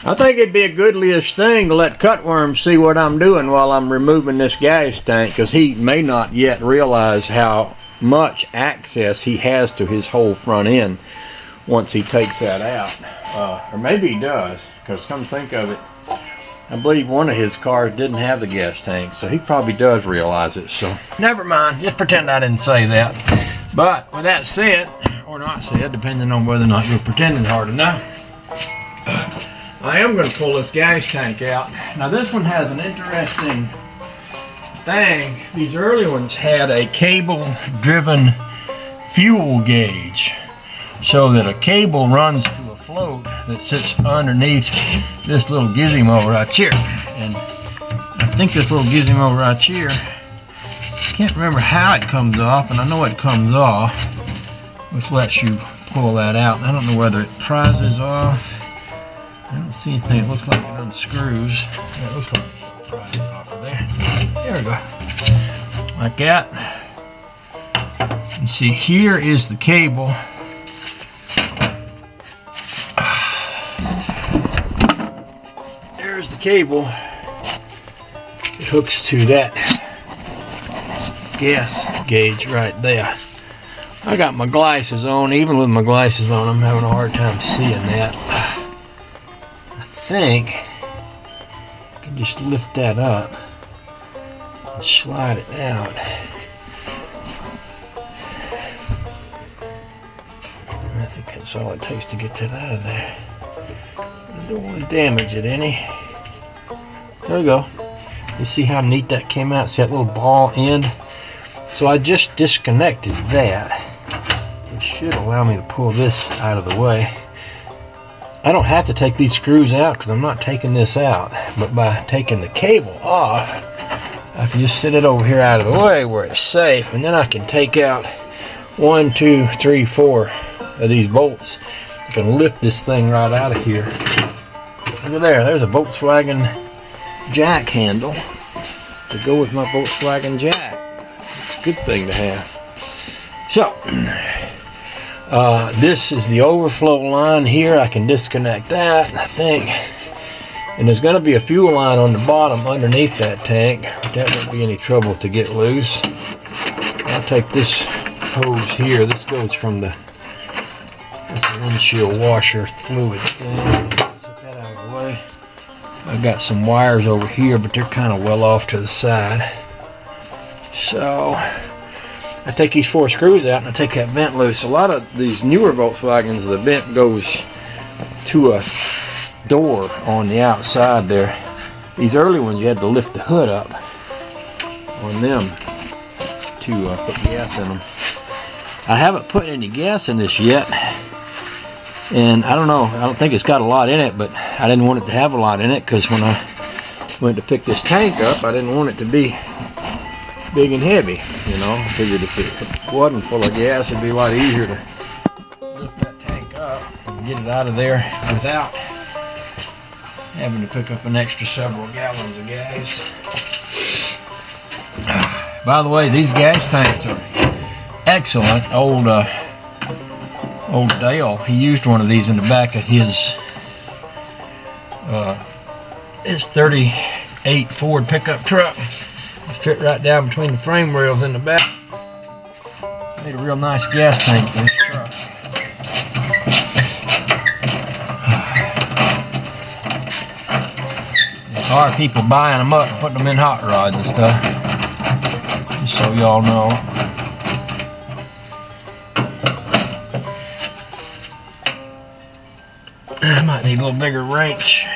I think it'd be a goodliest thing to let Cutworm see what I'm doing while I'm removing this gas tank, because he may not yet realize how much access he has to his whole front end once he takes that out. Or maybe he does, because come to think of it, I believe one of his cars didn't have the gas tank, so he probably does realize it. So never mind, just pretend I didn't say that. But with that said, or not said, depending on whether or not you're pretending hard enough, I am going to pull this gas tank out. Now this one has an interesting thing. These early ones had a cable driven fuel gauge, so that a cable runs to a float that sits underneath this little gizmo right here. And I think this little gizmo right here, I can't remember how it comes off, and I know it comes off, which lets you pull that out. I don't know whether it prizes off. I don't see anything. It looks like it unscrews. Yeah, it looks like it prizes off of there. There we go. Like that. You see, here is the cable. There's the cable. It hooks to that gas gauge right there. I got my glasses on. Even with my glasses on, I'm having a hard time seeing that. I think I can just lift that up and slide it out. I think that's all it takes to get that out of there. I don't want to damage it any. There we go. You see how neat that came out? See that little ball end? So I just disconnected that. It should allow me to pull this out of the way. I don't have to take these screws out because I'm not taking this out, but by taking the cable off, I can just sit it over here out of the way where it's safe, and then I can take out 1, 2, 3, 4 of these bolts. I can lift this thing right out of here. Look at there, there's a Volkswagen jack handle to go with my Volkswagen jack. It's a good thing to have. So, this is the overflow line here. I can disconnect that, I think. And there's going to be a fuel line on the bottom underneath that tank. That won't be any trouble to get loose. I'll take this hose here. This goes from the windshield washer fluid thing. Set that out of the way. I've got some wires over here, but they're kind of well off to the side. So I take these 4 screws out and I take that vent loose. A lot of these newer Volkswagens, the vent goes to a door on the outside there. These early ones, you had to lift the hood up on them to put gas in them. I haven't put any gas in this yet, and I don't know, I don't think it's got a lot in it, but I didn't want it to have a lot in it because when I went to pick this tank up, I didn't want it to be big and heavy, you know. I figured if it wasn't full of gas, it'd be a lot easier to lift that tank up and get it out of there without having to pick up an extra several gallons of gas. By the way, these gas tanks are excellent. Old Dale, he used one of these in the back of his 38 Ford pickup truck. It fit right down between the frame rails in the back. Made a real nice gas tank for this truck. There's a lot of people buying them up and putting them in hot rods and stuff. Just so y'all know. I might need a little bigger wrench.